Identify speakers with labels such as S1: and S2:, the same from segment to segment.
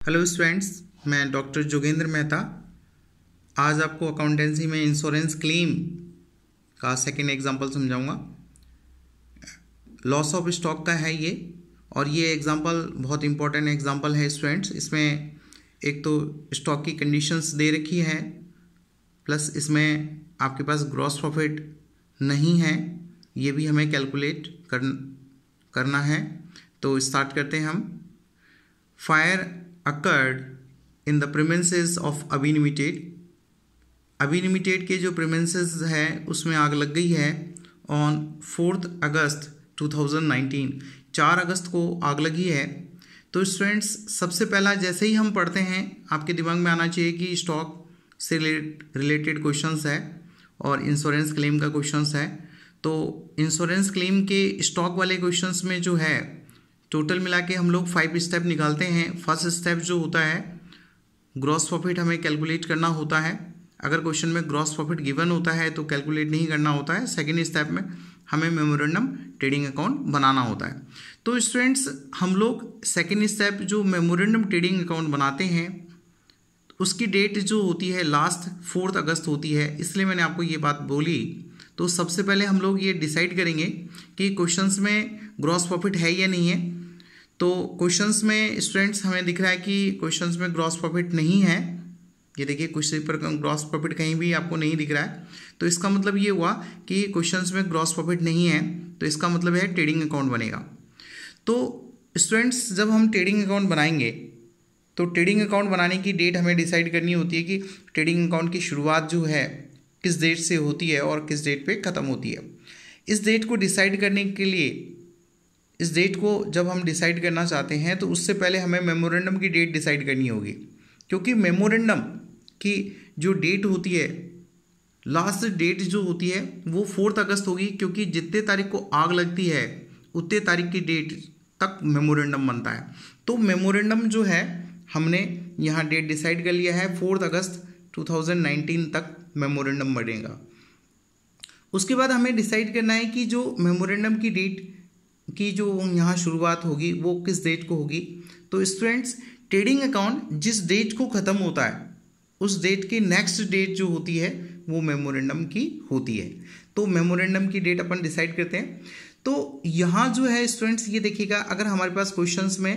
S1: Hello students, मैं doctor Jogendra Mehta आज आपको अकाउंटेंसी में इंश्योरेंस क्लेम का सेकंड एग्जांपल समझाऊंगा। लॉस ऑफ स्टॉक का है ये, और ये एग्जांपल बहुत इंपॉर्टेंट एग्जांपल है स्टूडेंट्स। इसमें एक तो स्टॉक की कंडीशंस दे रखी है, प्लस इसमें आपके पास ग्रॉस प्रॉफिट नहीं है, ये भी हमें कैलकुलेट करना है। तो स्टार्ट करते हैं हम। Fire occurred in the premises of Avi Limited। अभी लिमिटेड के जो प्रेमिसेस है उसमें आग लग गई है ऑन 4 अगस्त 2019। 4 अगस्त को आग लगी है। तो स्टूडेंट्स, सबसे पहला जैसे ही हम पढ़ते हैं आपके दिमाग में आना चाहिए कि स्टॉक से रिलेटेड क्वेश्चंस है और इंश्योरेंस क्लेम का क्वेश्चंस है। तो इंश्योरेंस क्लेम के स्टॉक वाले क्वेश्चंस में जो है टोटल मिला के हम लोग 5 स्टेप निकालते हैं। फर्स्ट स्टेप जो होता है ग्रॉस प्रॉफिट हमें कैलकुलेट करना होता है। अगर क्वेश्चन में ग्रॉस प्रॉफिट गिवन होता है तो कैलकुलेट नहीं करना होता है। सेकंड स्टेप में हमें मेमोरेंडम ट्रेडिंग अकाउंट बनाना होता है। तो स्टूडेंट्स, हम लोग सेकंड स्टेप जो मेमोरेंडम ट्रेडिंग अकाउंट बनाते हैं उसकी डेट जो होती है लास्ट 4 अगस्त होती है, इसलिए मैंने आपको ये बात बोली। तो सबसे पहले हम लोग ये डिसाइड करेंगे कि क्वेश्चंस में ग्रॉस प्रॉफिट है या नहीं है। तो क्वेश्चंस में स्टूडेंट्स हमें दिख रहा है कि क्वेश्चंस में ग्रॉस प्रॉफिट नहीं है। ये देखिए क्वेश्चन पर ग्रॉस प्रॉफिट कहीं भी आपको नहीं दिख रहा है। तो इसका मतलब ये हुआ कि क्वेश्चंस में ग्रॉस प्रॉफिट नहीं है, तो इसका मतलब है ट्रेडिंग अकाउंट बनेगा। तो स्टूडेंट्स, जब हम ट्रेडिंग अकाउंट बनाएंगे तो ट्रेडिंग अकाउंट बनाने की डेट हमें डिसाइड करनी होती है कि ट्रेडिंग अकाउंट की शुरुआत जो है किस डेट से होती है और किस डेट पे ख़त्म होती है। इस डेट को डिसाइड करने के लिए, इस डेट को जब हम डिसाइड करना चाहते हैं तो उससे पहले हमें मेमोरेंडम की डेट डिसाइड करनी होगी, क्योंकि मेमोरेंडम की जो डेट होती है, लास्ट डेट जो होती है वो 4 अगस्त होगी, क्योंकि जितने तारीख को आग लगती है उतने तारीख की डेट तक मेमोरेंडम बनता है। तो मेमोरेंडम जो है हमने यहाँ डेट डिसाइड कर लिया है, 4 अगस्त 2019 तक मेमोरेंडम बनेगा। उसके बाद हमें डिसाइड करना है कि जो मेमोरेंडम की डेट की जो यहाँ शुरुआत होगी वो किस डेट को होगी। तो स्टूडेंट्स, ट्रेडिंग अकाउंट जिस डेट को ख़त्म होता है उस डेट की नेक्स्ट डेट जो होती है वो मेमोरेंडम की होती है। तो मेमोरेंडम की डेट अपन डिसाइड करते हैं। तो यहाँ जो है स्टूडेंट्स, ये देखिएगा, अगर हमारे पास क्वेश्चंस में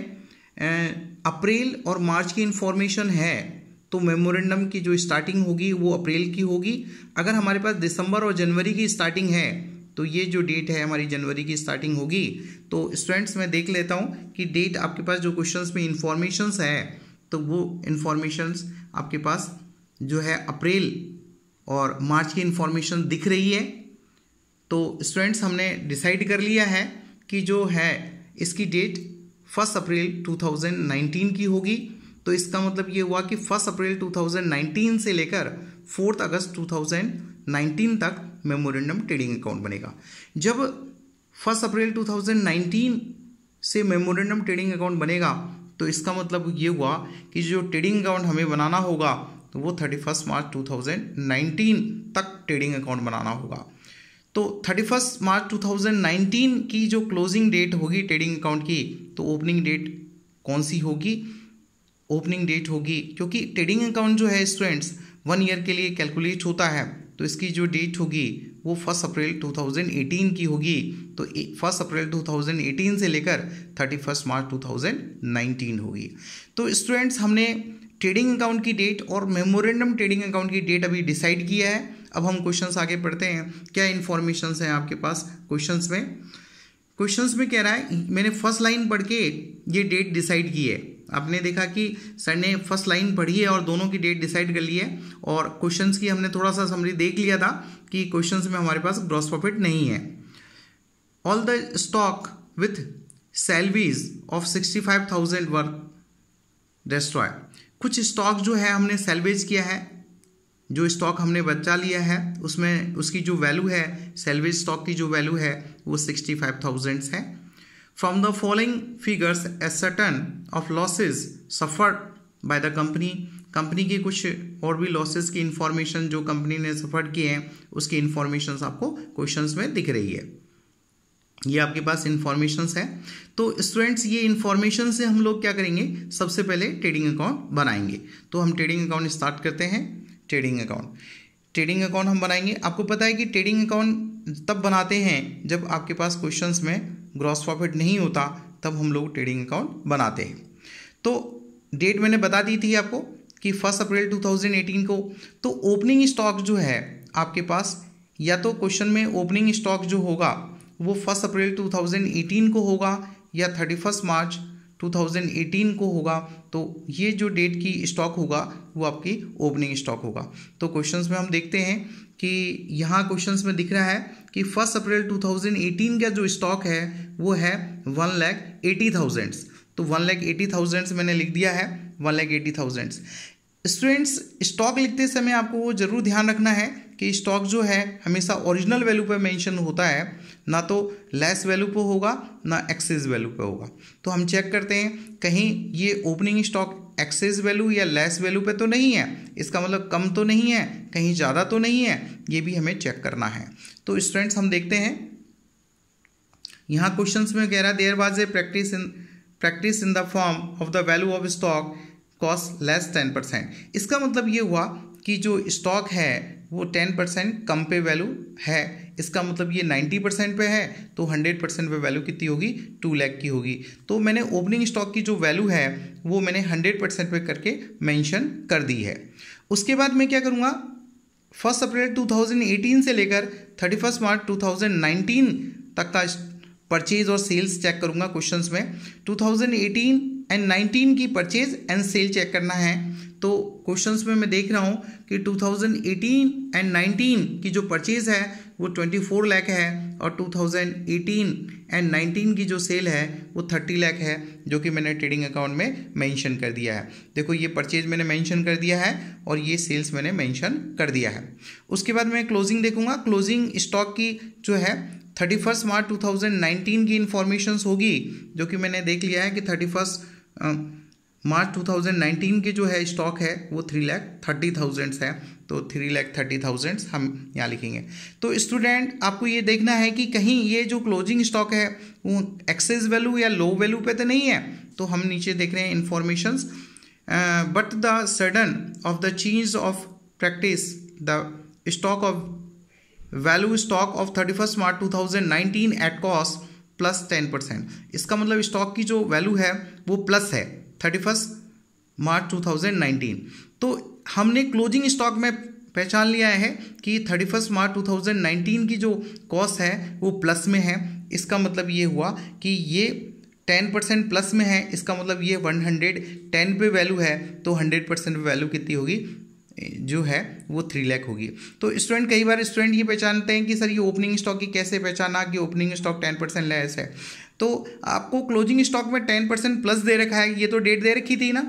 S1: अप्रैल और मार्च की इंफॉर्मेशन है तो मेमोरेंडम की जो स्टार्टिंग होगी वो अप्रैल की होगी। अगर हमारे पास दिसंबर और जनवरी की स्टार्टिंग है तो ये जो डेट है हमारी जनवरी की स्टार्टिंग होगी। तो स्टूडेंट्स, मैं देख लेता हूँ कि डेट आपके पास जो क्वेश्चंस में इंफॉर्मेशंस है तो वो इंफॉर्मेशंस आपके पास जो है अप्रैल और मार्च की इंफॉर्मेशन दिख रही है। तो स्टूडेंट्स, हमने डिसाइड कर लिया है कि जो है इसकी डेट 1 अप्रैल 2019 की होगी। तो इसका मतलब ये हुआ कि 1 अप्रैल 2019 से लेकर 4 अगस्त 2019 तक मेमोरेंडम ट्रेडिंग अकाउंट बनेगा। जब 1 अप्रैल 2019 से मेमोरेंडम ट्रेडिंग अकाउंट बनेगा तो इसका मतलब ये हुआ कि जो ट्रेडिंग अकाउंट हमें बनाना होगा तो वो 31 मार्च 2019 तक ट्रेडिंग अकाउंट बनाना होगा। तो 31 मार्च 2019 की जो क्लोजिंग डेट होगी ट्रेडिंग अकाउंट की, तो ओपनिंग डेट कौन सी होगी? ओपनिंग डेट होगी, क्योंकि ट्रेडिंग अकाउंट जो है स्टूडेंट्स 1 ईयर के लिए कैलकुलेट होता है, तो इसकी जो डेट होगी वो 1 अप्रैल 2018 की होगी। तो 1 अप्रैल 2018 से लेकर 31 मार्च 2019 होगी। तो स्टूडेंट्स, हमने ट्रेडिंग अकाउंट की डेट और मेमोरेंडम ट्रेडिंग अकाउंट की डेट अभी डिसाइड किया है। अब हम क्वेश्चंस आगे पढ़ते हैं। क्या इन्फॉर्मेशंस हैं आपके पास क्वेश्चंस में? क्वेश्चंस में कह रहा है, मैंने फर्स्ट लाइन पढ़ के ये डेट डिसाइड की है। आपने देखा कि सर ने फर्स्ट लाइन पढ़ी है और दोनों की डेट डिसाइड कर ली है, और क्वेश्चंस की हमने थोड़ा सा समरी देख लिया था कि क्वेश्चंस में हमारे पास ग्रॉस प्रॉफिट नहीं है। All the stock with salaries of 65,000 were destroy. कुछ स्टॉक जो है हमने सैलवेज किया है, जो स्टॉक हमने बचा लिया है उसमें उसकी जो वैल्यू है, सैलवेज स्टॉक की जो वैल्यू है वो 65,000 है। From the following figures a certain of losses suffered by the company. Company की कुछ और भी लॉसेज की इंफॉर्मेशन जो कंपनी ने सफर्ड किए हैं उसकी इंफॉर्मेशन आपको क्वेश्चंस में दिख रही है। ये आपके पास इन्फॉर्मेशंस है। तो स्टूडेंट्स ये इन्फॉर्मेशन से हम लोग क्या करेंगे, सबसे पहले ट्रेडिंग अकाउंट बनाएंगे। तो हम ट्रेडिंग अकाउंट स्टार्ट करते हैं। ट्रेडिंग अकाउंट हम बनाएंगे। आपको पता है कि ट्रेडिंग अकाउंट तब बनाते हैं जब आपके पास क्वेश्चंस में ग्रॉस प्रॉफिट नहीं होता, तब हम लोग ट्रेडिंग अकाउंट बनाते हैं। तो डेट मैंने बता दी थी आपको कि 1 अप्रैल 2018 को। तो ओपनिंग स्टॉक जो है आपके पास, या तो क्वेश्चन में ओपनिंग स्टॉक जो होगा वो 1 अप्रैल 2018 को होगा या 31 मार्च 2018 को होगा। तो ये जो डेट की स्टॉक होगा वो आपकी ओपनिंग स्टॉक होगा। तो क्वेश्चंस में हम देखते हैं कि यहाँ क्वेश्चंस में दिख रहा है कि 1 अप्रैल 2018 का जो स्टॉक है वो है 1,80,000। तो 1,80,000 मैंने लिख दिया है, 1,80,000। स्टूडेंट्स स्टॉक लिखते समय आपको वो जरूर ध्यान रखना है कि स्टॉक जो है हमेशा ओरिजिनल वैल्यू पे मेंशन होता है, ना तो लेस वैल्यू पे होगा ना एक्सेस वैल्यू पे होगा। तो हम चेक करते हैं कहीं ये ओपनिंग स्टॉक एक्सेस वैल्यू या लेस वैल्यू पे तो नहीं है, इसका मतलब कम तो नहीं है, कहीं ज़्यादा तो नहीं है, ये भी हमें चेक करना है। तो स्टूडेंट्स हम देखते हैं यहाँ क्वेश्चंस में कह रहा है there was a practice in the form of the value of stock cost less 10%। इसका मतलब ये हुआ कि जो स्टॉक है वो 10% कम पे वैल्यू है। इसका मतलब ये 90% पे है, तो 100% पे वैल्यू कितनी होगी, 2 लाख की होगी। तो मैंने ओपनिंग स्टॉक की जो वैल्यू है वो मैंने 100% पे करके मेंशन कर दी है। उसके बाद मैं क्या करूँगा, 1 अप्रैल 2018 से लेकर 31 मार्च 2019 तक का परचेज और सेल्स चेक करूँगा। क्वेश्चंस में 2018 एंड 19 की परचेज एंड सेल चेक करना है। तो क्वेश्चंस में मैं देख रहा हूँ कि 2018 एंड 19 की जो परचेज है वो 24 लाख है और 2018 एंड 19 की जो सेल है वो 30 लाख है, जो कि मैंने ट्रेडिंग अकाउंट में मेंशन कर दिया है। देखो ये परचेज मैंने मेंशन कर दिया है और ये सेल्स मैंने मेंशन कर दिया है। उसके बाद मैं क्लोजिंग देखूंगा। क्लोजिंग स्टॉक की जो है 31 मार्च 2019 की इन्फॉर्मेशन होगी, जो कि मैंने देख लिया है कि 31 मार्च 2019 के जो है स्टॉक है वो 3,30,000 है। तो 3,30,000 हम यहाँ लिखेंगे। तो स्टूडेंट आपको ये देखना है कि कहीं ये जो क्लोजिंग स्टॉक है वो एक्सेस वैल्यू या लो वैल्यू पे तो नहीं है। तो हम नीचे देख रहे हैं informations, but the sudden of the change of practice the stock of value stock of 31 March 2019 at cost plus 10%। इसका मतलब स्टॉक की जो वैल्यू है वो प्लस है 31 मार्च 2019। तो हमने क्लोजिंग स्टॉक में पहचान लिया है कि 31 मार्च 2019 की जो कॉस्ट है वो प्लस में है। इसका मतलब ये हुआ कि ये 10% प्लस में है, इसका मतलब ये 110 पे वैल्यू है, तो 100% पे वैल्यू कितनी होगी, जो है वो 3 लाख होगी। तो स्टूडेंट कई बार स्टूडेंट ये पहचानते हैं कि सर ये ओपनिंग स्टॉक की कैसे पहचाना कि ओपनिंग स्टॉक 10% लेस है। तो आपको क्लोजिंग स्टॉक में 10% प्लस दे रखा है, ये तो डेट दे रखी थी ना।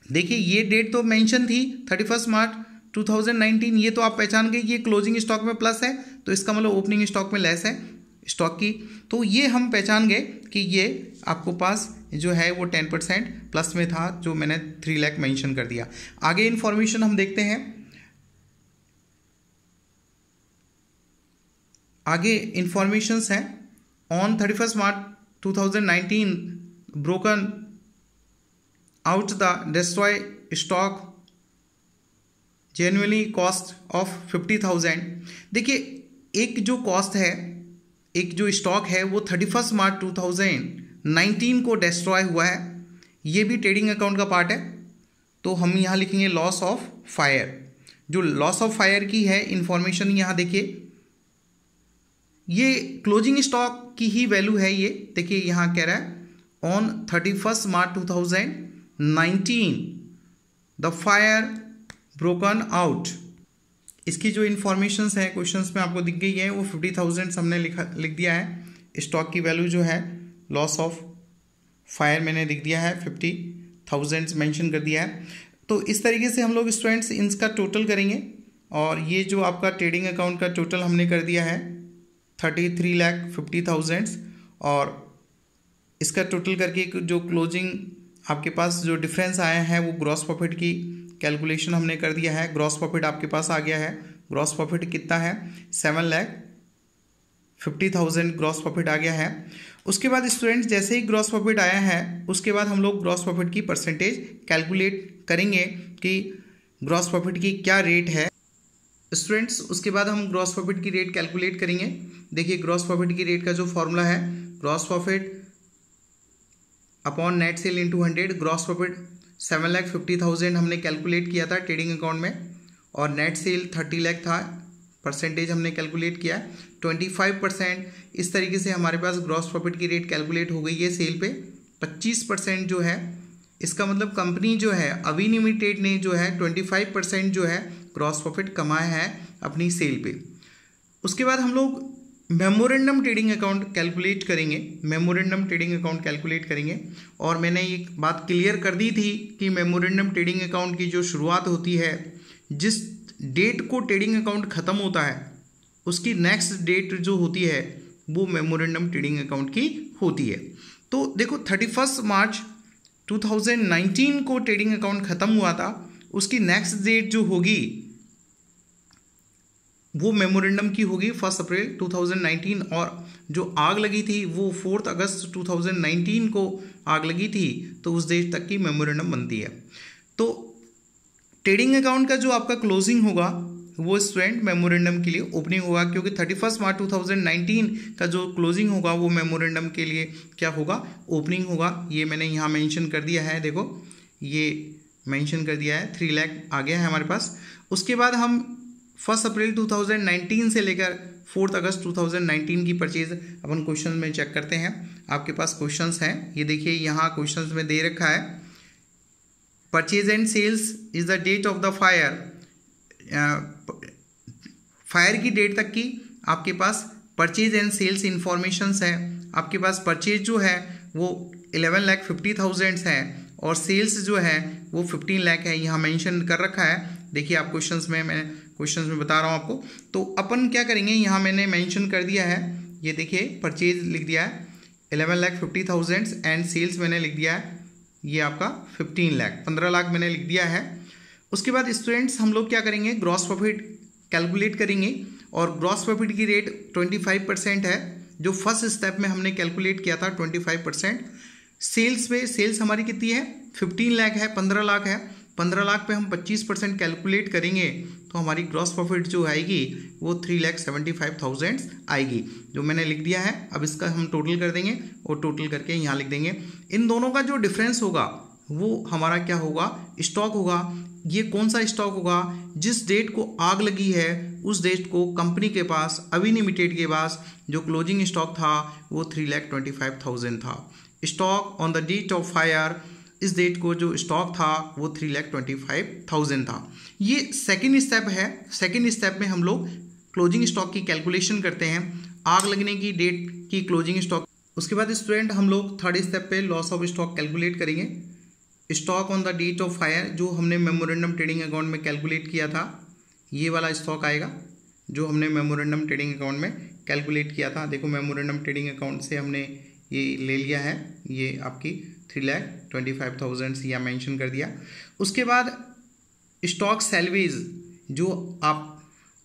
S1: देखिए ये डेट तो मेंशन थी 31 मार्च 2019, ये तो आप पहचान गए ये क्लोजिंग स्टॉक में प्लस है, तो इसका मतलब ओपनिंग स्टॉक में लेस है स्टॉक की। तो ये हम पहचान गए कि ये आपको पास जो है वो 10% प्लस में था, जो मैंने 3 लाख मेंशन कर दिया। आगे इन्फॉर्मेशन हम देखते हैं। आगे इन्फॉर्मेशंस हैं on 31 March 2019 broken out the destroy stock genuinely cost of 50,000। देखिए एक जो कॉस्ट है, एक जो स्टॉक है वो 31 मार्च 2019 को डिस्ट्रॉय हुआ है, ये भी ट्रेडिंग अकाउंट का पार्ट है। तो हम यहाँ लिखेंगे लॉस ऑफ फायर। जो लॉस ऑफ फायर की है इन्फॉर्मेशन यहाँ देखिए, ये क्लोजिंग स्टॉक की ही वैल्यू है। ये देखिए यहाँ कह रहा है on 31 March 2019 the fire broken out. इसकी जो इन्फॉर्मेशंस है क्वेश्चंस में आपको दिख गई है, वो 50,000 हमने लिख दिया है। स्टॉक की वैल्यू जो है लॉस ऑफ फायर मैंने लिख दिया है, 50,000 मेंशन कर दिया है। तो इस तरीके से हम लोग स्टूडेंट्स इनका टोटल करेंगे, और ये जो आपका ट्रेडिंग अकाउंट का टोटल हमने कर दिया है 33,50,000, और इसका टोटल करके जो क्लोजिंग आपके पास जो डिफरेंस आया है वो ग्रॉस प्रॉफिट की कैलकुलेशन हमने कर दिया है। ग्रॉस प्रॉफिट आपके पास आ गया है। ग्रॉस प्रॉफिट कितना है, 50,000 ग्रॉस प्रॉफिट आ गया है। उसके बाद स्टूडेंट्स जैसे ही ग्रॉस प्रॉफिट आया है उसके बाद हम लोग ग्रॉस प्रॉफिट की परसेंटेज कैलकुलेट करेंगे कि ग्रॉस प्रॉफिट की क्या रेट है स्टूडेंट्स। उसके बाद हम ग्रॉस प्रॉफिट की रेट कैलकुलेट करेंगे। देखिए ग्रॉस प्रॉफिट की रेट का जो फॉर्मूला है, gross profit upon net cell into 100। Gross profit 7,50,000 हमने कैलकुलेट किया था ट्रेडिंग अकाउंट में, और नेट सेल 30 लाख था। परसेंटेज हमने कैलकुलेट किया 25%। इस तरीके से हमारे पास ग्रॉस प्रॉफिट की रेट कैलकुलेट हो गई है सेल पे। 25% जो है, इसका मतलब कंपनी जो है अविन लिमिटेड ने जो है 25% जो है ग्रॉस प्रॉफिट कमाया है अपनी सेल पे। उसके बाद हम लोग मेमोरेंडम ट्रेडिंग अकाउंट कैलकुलेट करेंगे। मेमोरेंडम ट्रेडिंग अकाउंट कैलकुलेट करेंगे, और मैंने एक बात क्लियर कर दी थी कि मेमोरेंडम ट्रेडिंग अकाउंट की जो शुरुआत होती है, जिस डेट को ट्रेडिंग अकाउंट ख़त्म होता है उसकी नेक्स्ट डेट जो होती है वो मेमोरेंडम ट्रेडिंग अकाउंट की होती है। तो देखो 31 मार्च 2019 को ट्रेडिंग अकाउंट ख़त्म हुआ था, उसकी नेक्स्ट डेट जो होगी वो मेमोरेंडम की होगी 1 अप्रैल 2019, और जो आग लगी थी वो 4 अगस्त 2019 को आग लगी थी, तो उस डेट तक की मेमोरेंडम बनती है। तो ट्रेडिंग अकाउंट का जो आपका क्लोजिंग होगा वो स्टूडेंट मेमोरेंडम के लिए ओपनिंग होगा, क्योंकि 31 मार्च 2019 का जो क्लोजिंग होगा वो मेमोरेंडम के लिए क्या होगा, ओपनिंग होगा। ये मैंने यहाँ मेंशन कर दिया है, देखो ये मेंशन कर दिया है, 3 लाख आ गया है हमारे पास। उसके बाद हम 1 अप्रैल 2019 से लेकर 4 अगस्त 2019 की परचेज अपन क्वेश्चन में चेक करते हैं। आपके पास क्वेश्चंस हैं, ये देखिए यहाँ क्वेश्चंस में दे रखा है, purchase and sales is the date of the fire. Fire की डेट तक की आपके पास परचेज एंड सेल्स इंफॉर्मेशंस है। आपके पास परचेज जो है वो 11,50,000 है, और सेल्स जो है वो 15 लाख है, यहाँ मेंशन कर रखा है। देखिए आप क्वेश्चंस में, मैं क्वेश्चंस में बता रहा हूँ आपको। तो अपन क्या करेंगे, यहाँ मैंने मेंशन कर दिया है, ये देखिए परचेज लिख दिया है 11,50,000 एंड सेल्स मैंने लिख दिया है ये आपका 15 लाख, 15 लाख मैंने लिख दिया है। उसके बाद स्टूडेंट्स हम लोग क्या करेंगे, ग्रॉस प्रॉफिट कैलकुलेट करेंगे, और ग्रॉस प्रॉफिट की रेट 25% है, जो फर्स्ट स्टेप में हमने कैलकुलेट किया था 25%। सेल्स पे, सेल्स हमारी कितनी है 15 लाख है, 15 लाख है, 15 लाख पे हम 25% कैलकुलेट करेंगे तो हमारी ग्रॉस प्रॉफिट जो आएगी वो 3,75,000 आएगी, जो मैंने लिख दिया है। अब इसका हम टोटल कर देंगे और टोटल करके यहाँ लिख देंगे। इन दोनों का जो डिफरेंस होगा वो हमारा क्या होगा, स्टॉक होगा। ये कौन सा स्टॉक होगा, जिस डेट को आग लगी है उस डेट को कंपनी के पास, अविन लिमिटेड के पास जो क्लोजिंग स्टॉक था वो 3,25,000 था। Stock on the date of fire, इस डेट को जो स्टॉक था वो 3,25,000 था। ये सेकेंड स्टेप है। सेकेंड स्टेप में हम लोग क्लोजिंग स्टॉक की कैलकुलेशन करते हैं, आग लगने की डेट की क्लोजिंग स्टॉक। उसके बाद स्टूडेंट हम लोग थर्ड स्टेप पे लॉस ऑफ स्टॉक कैलकुलेट करेंगे। Stock on the date of fire जो हमने मेमोरेंडम ट्रेडिंग अकाउंट में कैलकुलेट किया था, ये वाला स्टॉक आएगा जो हमने मेमोरेंडम ट्रेडिंग अकाउंट में कैलकुलेट किया था। देखो मेमोरेंडम ट्रेडिंग अकाउंट से हमने ये ले लिया है, ये आपकी 3,25,000 यहाँ मेंशन कर दिया। उसके बाद स्टॉक सैलवेज, जो आप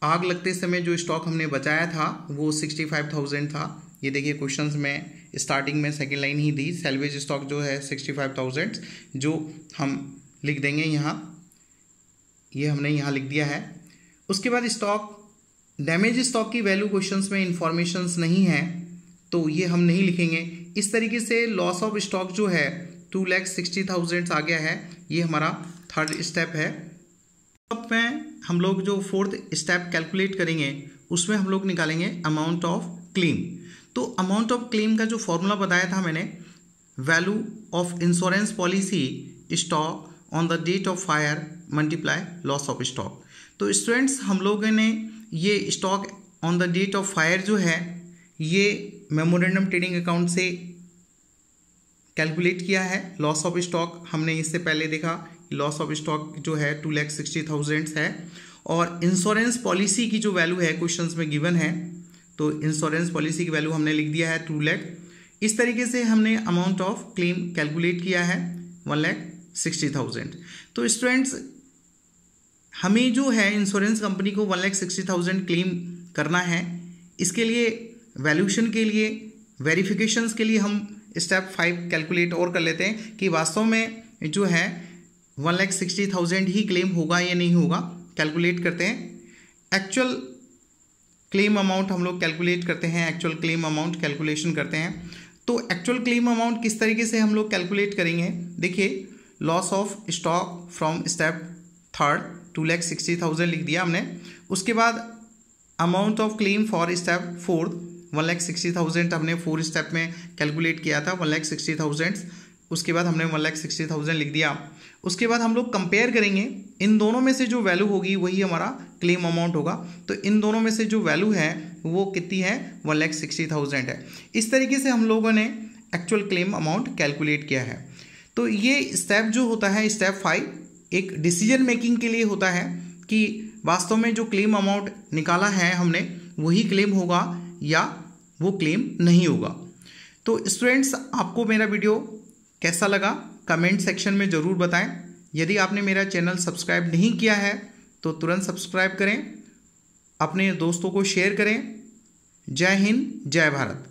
S1: आग लगते समय जो स्टॉक हमने बचाया था वो 65,000 था। ये देखिए क्वेश्चंस में स्टार्टिंग में सेकेंड लाइन ही दी, सैलवेज स्टॉक जो है 65,000 जो हम लिख देंगे यहाँ, ये हमने यहाँ लिख दिया है। उसके बाद स्टॉक डैमेज स्टॉक की वैल्यू क्वेश्चंस में इंफॉर्मेशंस नहीं है तो ये हम नहीं लिखेंगे। इस तरीके से लॉस ऑफ स्टॉक जो है 2,60,000 आ गया है, ये हमारा थर्ड स्टेप है। अब में हम लोग जो फोर्थ स्टेप कैलकुलेट करेंगे उसमें हम लोग निकालेंगे अमाउंट ऑफ क्लेम। तो अमाउंट ऑफ क्लेम का जो फॉर्मूला बताया था मैंने, value of insurance policy stock on the date of fire multiply loss of stock. तो स्टूडेंट्स हम लोगों ने ये stock on the date of fire जो है ये मेमोरेंडम ट्रेडिंग अकाउंट से कैलकुलेट किया है। लॉस ऑफ स्टॉक हमने इससे पहले देखा, लॉस ऑफ स्टॉक जो है 2,60,000 है, और इंश्योरेंस पॉलिसी की जो वैल्यू है क्वेश्चंस में गिवन है, तो इंश्योरेंस पॉलिसी की वैल्यू हमने लिख दिया है 2 लाख। इस तरीके से हमने अमाउंट ऑफ क्लेम कैलकुलेट किया है 1,60,000। तो स्टूडेंट्स हमें जो है इंश्योरेंस कंपनी को 1,60,000 क्लेम करना है। इसके लिए वैल्यूशन के लिए, वेरिफिकेशंस के लिए हम स्टेप 5 कैलकुलेट और कर लेते हैं कि वास्तव में जो है 1,60,000 ही क्लेम होगा या नहीं होगा। कैलकुलेट करते हैं एक्चुअल क्लेम अमाउंट, हम लोग कैलकुलेट करते हैं, एक्चुअल क्लेम अमाउंट कैलकुलेशन करते हैं। तो एक्चुअल क्लेम अमाउंट किस तरीके से हम लोग कैलकुलेट करेंगे, देखिए loss of stock from step 3 2,60,000 लिख दिया हमने। उसके बाद amount of claim for step 4 1,60,000 हमने 4 स्टेप में कैलकुलेट किया था 1,60,000। उसके बाद हमने 1,60,000 लिख दिया। उसके बाद हम लोग कंपेयर करेंगे, इन दोनों में से जो वैल्यू होगी वही हमारा क्लेम अमाउंट होगा। तो इन दोनों में से जो वैल्यू है वो कितनी है, 1,60,000 है। इस तरीके से हम लोगों ने एक्चुअल क्लेम अमाउंट कैलकुलेट किया है। तो ये स्टेप जो होता है स्टेप 5 एक डिसीजन मेकिंग के लिए होता है कि वास्तव में जो क्लेम अमाउंट निकाला है हमने वही क्लेम होगा या वो क्लेम नहीं होगा। तो स्टूडेंट्स, आपको मेरा वीडियो कैसा लगा कमेंट सेक्शन में ज़रूर बताएं। यदि आपने मेरा चैनल सब्सक्राइब नहीं किया है तो तुरंत सब्सक्राइब करें, अपने दोस्तों को शेयर करें। जय हिंद, जय भारत।